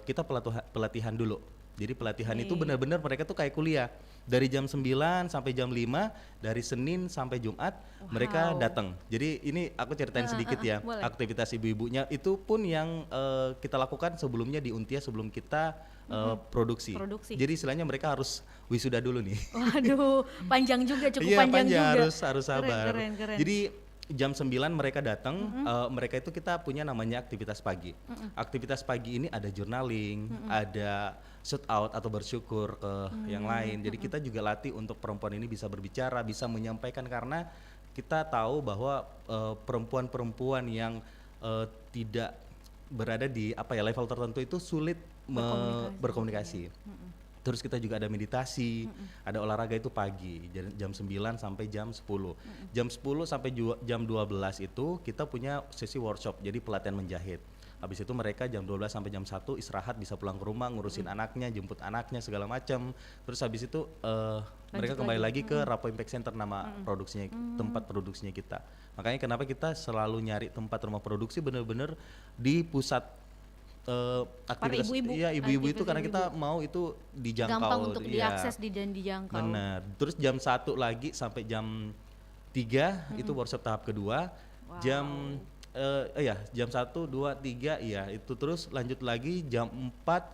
kita pelatihan dulu Jadi pelatihan itu Oke. benar-benar mereka tuh kayak kuliah. Dari jam 9 sampai jam 5, dari Senin sampai Jumat mereka Wow. datang. Jadi ini aku ceritain sedikit ya, Boleh. aktivitas ibu-ibunya itu pun yang kita lakukan sebelumnya di Untia sebelum kita produksi. Produksi. Jadi istilahnya mereka harus wisuda dulu nih. Waduh, panjang juga, cukup Iya, panjang juga. harus sabar. Keren. Jadi jam 9 mereka datang, mereka itu kita punya namanya aktivitas pagi. Aktivitas pagi ini ada journaling, ada shout out atau bersyukur ke yang lain. Jadi kita juga latih untuk perempuan ini bisa berbicara, bisa menyampaikan, karena kita tahu bahwa perempuan-perempuan yang tidak berada di level tertentu itu sulit berkomunikasi. Terus kita juga ada meditasi, ada olahraga itu pagi, jam 9 sampai jam 10. Jam 10 sampai jam 12 itu kita punya sesi workshop, jadi pelatihan menjahit. Habis itu mereka jam 12 sampai jam 1 istirahat, bisa pulang ke rumah, ngurusin anaknya, jemput anaknya, segala macam. Terus habis itu mereka kembali lagi ke Rapo Impact Center, nama produksinya, tempat produksinya kita. Makanya kenapa kita selalu nyari tempat rumah produksi benar-benar di pusat aktivitas ibu-ibu, ibu-ibu itu, aktivitas karena kita ibu-ibu. mau itu dijangkau. Gampang untuk Iya, diakses dan dijangkau. benar. Terus jam 1 lagi sampai jam 3 itu workshop tahap kedua. Wow. Jam 1, 2, 3 itu terus lanjut lagi jam 4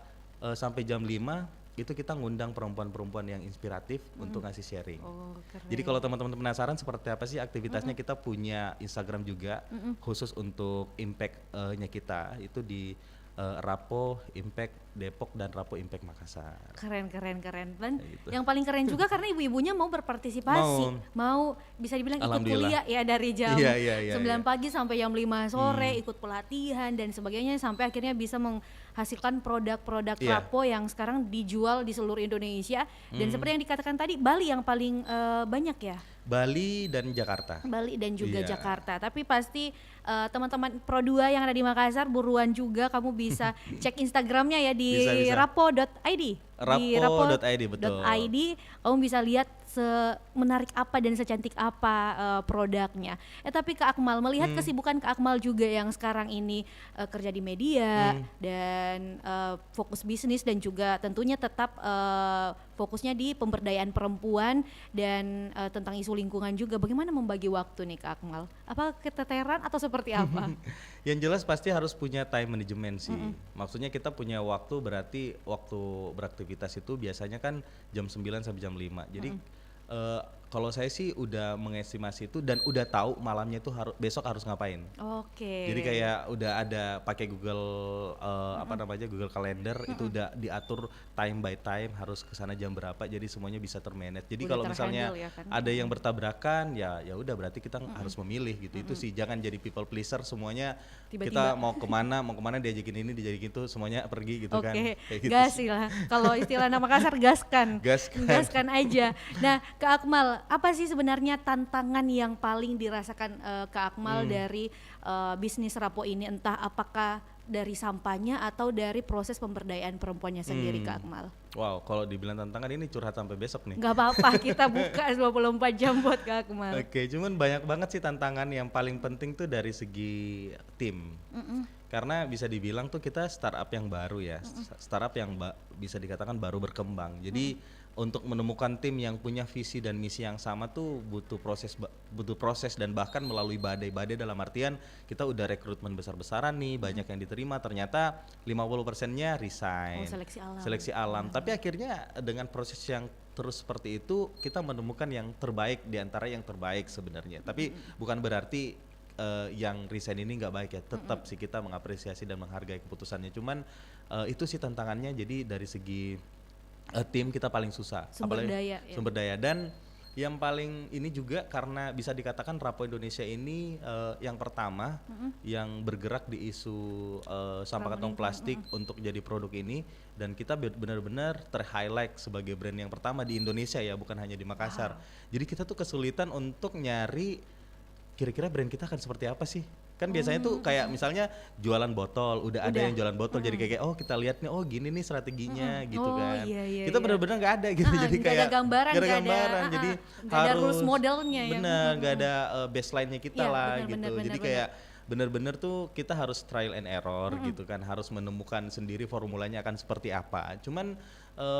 sampai jam 5 itu kita ngundang perempuan-perempuan yang inspiratif untuk ngasih sharing. Oh, keren. Jadi kalau teman-teman penasaran seperti apa sih aktivitasnya, kita punya Instagram juga khusus untuk impact-nya kita, itu di Rapo Impact Depok dan Rapo Impact Makassar. Keren. Dan Kayak gitu. yang paling keren juga karena ibu-ibunya mau berpartisipasi, mau bisa dibilang ikut Alhamdulillah. kuliah ya dari jam Iya, 9 pagi sampai jam 5 sore, ikut pelatihan dan sebagainya sampai akhirnya bisa menghasilkan produk-produk Iya. Rapo yang sekarang dijual di seluruh Indonesia. Dan seperti yang dikatakan tadi, Bali yang paling banyak ya. Bali dan Jakarta. Bali dan juga Iya. Jakarta. Tapi pasti teman-teman Pro 2 yang ada di Makassar buruan juga kamu bisa cek Instagramnya ya di Bisa. rapo.id. Di Rapo.id, betul. .id kamu bisa lihat semenarik apa dan secantik apa produknya. Tapi Kak Akmal, melihat kesibukan Kak Akmal juga yang sekarang ini kerja di media dan fokus bisnis dan juga tentunya tetap fokusnya di pemberdayaan perempuan dan tentang isu lingkungan juga. Bagaimana membagi waktu nih Kak Akmal? Apa keteteran atau seperti apa? Yang jelas pasti harus punya time management sih. Maksudnya kita punya waktu, berarti waktu beraktivitas itu biasanya kan jam 9 sampai jam 5. Jadi kalau saya sih udah mengestimasi itu dan udah tahu malamnya itu besok harus ngapain. Oke. Jadi kayak udah ada pakai Google Google Calendar, itu udah diatur time by time harus kesana jam berapa, jadi semuanya bisa termanage. Jadi Udah kalau misalnya terhandle ya kan? ada yang bertabrakan ya udah berarti kita harus memilih gitu. Itu sih, jangan jadi people pleaser semuanya. Tiba-tiba. Kita mau kemana diajakin ini diajakin itu, semuanya pergi gitu kan. Oke, Kayak gitu gas sih. lah. Kalau istilah nama Makassar, gaskan. Gaskan. Aja. Nah, Kak Akmal, apa sih sebenarnya tantangan yang paling dirasakan Kak Akmal dari bisnis Rapo ini? Entah apakah dari sampahnya atau dari proses pemberdayaan perempuannya sendiri, Kak Akmal? Wow, kalau dibilang tantangan ini curhat sampai besok nih. Nggak apa-apa, kita buka 24 jam buat Kak Akmal. Oke, cuman banyak banget sih tantangan. Yang paling penting tuh dari segi tim. Karena bisa dibilang tuh kita startup yang baru ya, startup yang bisa dikatakan baru berkembang. Jadi untuk menemukan tim yang punya visi dan misi yang sama tuh butuh proses dan bahkan melalui badai-badai, dalam artian kita udah rekrutmen besar-besaran nih, banyak yang diterima, ternyata 50%-nya resign. Seleksi alam. Tapi akhirnya dengan proses yang terus seperti itu kita menemukan yang terbaik di antara yang terbaik sebenarnya. Tapi bukan berarti yang resign ini nggak baik ya, tetap sih kita mengapresiasi dan menghargai keputusannya. Cuman itu sih tantangannya. Jadi dari segi tim kita paling susah, Sumber daya. sumber daya. Dan yang paling ini juga karena bisa dikatakan Rapo Indonesia ini yang pertama yang bergerak di isu sampah kantong plastik untuk jadi produk ini, dan kita benar-benar ter-highlight sebagai brand yang pertama di Indonesia ya, bukan hanya di Makassar. Jadi kita tuh kesulitan untuk nyari kira-kira brand kita akan seperti apa sih? Kan biasanya tuh kayak misalnya jualan botol, udah ada yang jualan botol, jadi kayak oh kita lihat nih, oh gini nih strateginya gitu kan. Kita benar-benar nggak ada gitu, jadi kayak ada gambaran, nggak ada gambaran, jadi nggak ada rules modelnya ya. bener, nggak ada baseline-nya kita lah gitu. bener, Jadi bener. kayak bener-bener tuh kita harus trial and error gitu kan, harus menemukan sendiri formulanya akan seperti apa. Cuman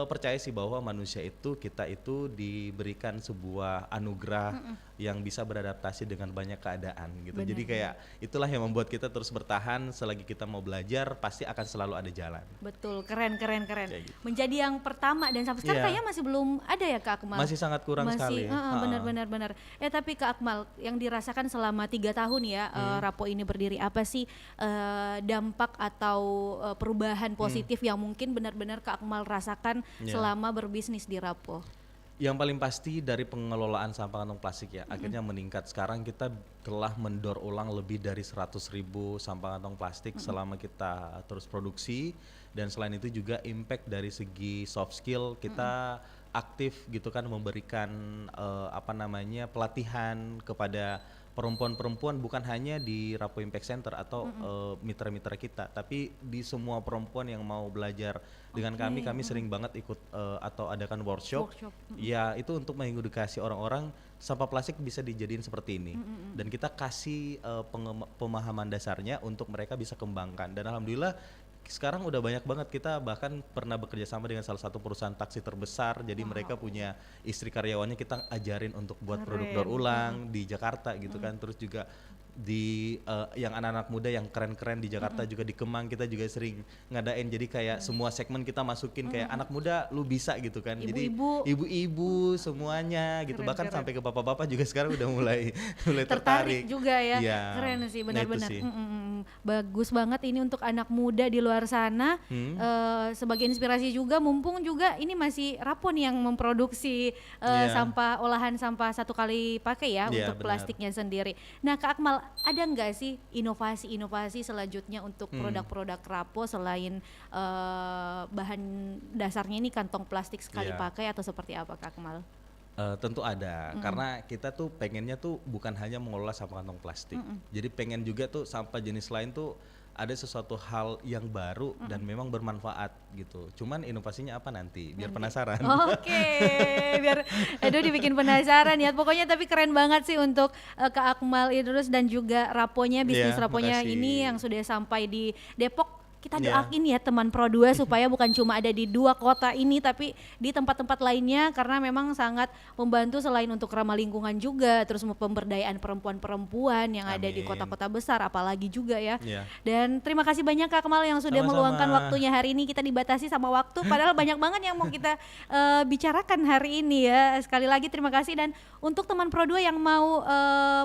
percaya sih bahwa manusia itu, kita itu diberikan sebuah anugerah yang bisa beradaptasi dengan banyak keadaan gitu. Benar, Jadi kayak itulah yang membuat kita terus bertahan. Selagi kita mau belajar pasti akan selalu ada jalan. Betul, keren. Kayak gitu. Menjadi yang pertama dan sampai sekarang Iya. kayaknya masih belum ada ya Kak Akmal. Masih sangat kurang sekali. Benar. Tapi Kak Akmal, yang dirasakan selama 3 tahun ya Rapo ini berdiri, apa sih dampak atau perubahan positif yang mungkin benar-benar Kak Akmal rasakan selama berbisnis di Rapo? Yang paling pasti dari pengelolaan sampah kantong plastik ya, akhirnya meningkat. Sekarang kita telah mendor ulang lebih dari 100.000 sampah kantong plastik selama kita terus produksi. Dan selain itu juga impact dari segi soft skill, kita aktif gitu kan, memberikan pelatihan kepada perempuan-perempuan, bukan hanya di Rapo Impact Center atau mitra-mitra kita, tapi di semua perempuan yang mau belajar dengan kami sering banget ikut atau adakan workshop. Ya, itu untuk mengedukasi orang-orang sampah plastik bisa dijadiin seperti ini. Dan kita kasih pemahaman dasarnya untuk mereka bisa kembangkan. Dan alhamdulillah sekarang udah banyak banget. Kita bahkan pernah bekerja sama dengan salah satu perusahaan taksi terbesar. Jadi mereka punya istri karyawannya, kita ajarin untuk buat produk daur ulang di Jakarta gitu kan. Terus juga di yang anak-anak muda yang keren-keren di Jakarta juga di Kemang kita juga sering ngadain. Jadi kayak semua segmen kita masukin, kayak anak muda lu bisa gitu kan. Ibu-ibu. Jadi ibu-ibu semuanya gitu. Bahkan sampai ke bapak-bapak juga sekarang udah mulai tertarik juga ya. Ya. Keren sih, Nah, benar-benar. itu sih. Bagus banget ini untuk anak muda di luar sana, sebagai inspirasi juga, mumpung juga ini masih Rapo nih yang memproduksi sampah, olahan sampah satu kali pakai ya, untuk benar. plastiknya sendiri. Nah Kak Akmal, ada nggak sih inovasi-inovasi selanjutnya untuk produk-produk Rapo selain bahan dasarnya ini kantong plastik sekali pakai, atau seperti apa Kak Akmal? Tentu ada, karena kita tuh pengennya tuh bukan hanya mengelola sampah kantong plastik. Jadi pengen juga tuh sampah jenis lain tuh ada sesuatu hal yang baru dan memang bermanfaat gitu. Cuman inovasinya apa nanti? Biar penasaran. Oke, biar dibikin penasaran ya. Pokoknya tapi keren banget sih untuk Kak Akmal Idrus dan juga Raponya, bisnis Raponya makasih. ini yang sudah sampai di Depok. Kita doain ya teman Pro 2 supaya bukan cuma ada di 2 kota ini, tapi di tempat-tempat lainnya, karena memang sangat membantu selain untuk ramah lingkungan juga, terus pemberdayaan perempuan-perempuan yang ada di kota-kota besar apalagi juga ya. Dan terima kasih banyak Kak Akmal yang sudah meluangkan waktunya hari ini. Kita dibatasi sama waktu, padahal banyak banget yang mau kita bicarakan hari ini ya. Sekali lagi terima kasih, dan untuk teman Pro 2 yang mau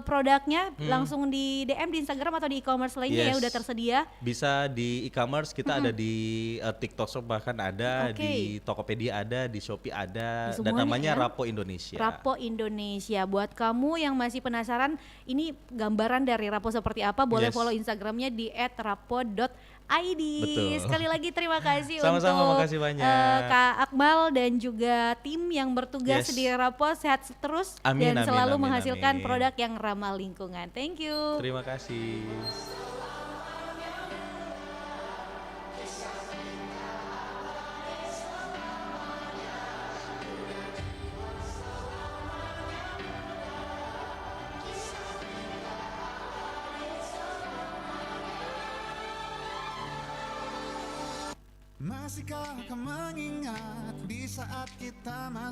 produknya langsung di DM di Instagram atau di e-commerce lainnya ya udah tersedia. Bisa di e-commerce, kita ada di TikTok Shop, bahkan ada di Tokopedia, ada di Shopee, ada, dan namanya Rapo Indonesia. Rapo Indonesia. Buat kamu yang masih penasaran ini gambaran dari Rapo seperti apa, boleh follow Instagramnya di @rapo.id. Sekali lagi terima kasih Sama-sama, untuk makasih banyak. Kak Akmal dan juga tim yang bertugas di Rapo. Sehat terus dan selalu menghasilkan produk yang ramah lingkungan. Thank you. Terima kasih. Masihkah kau mengingat di saat kita masih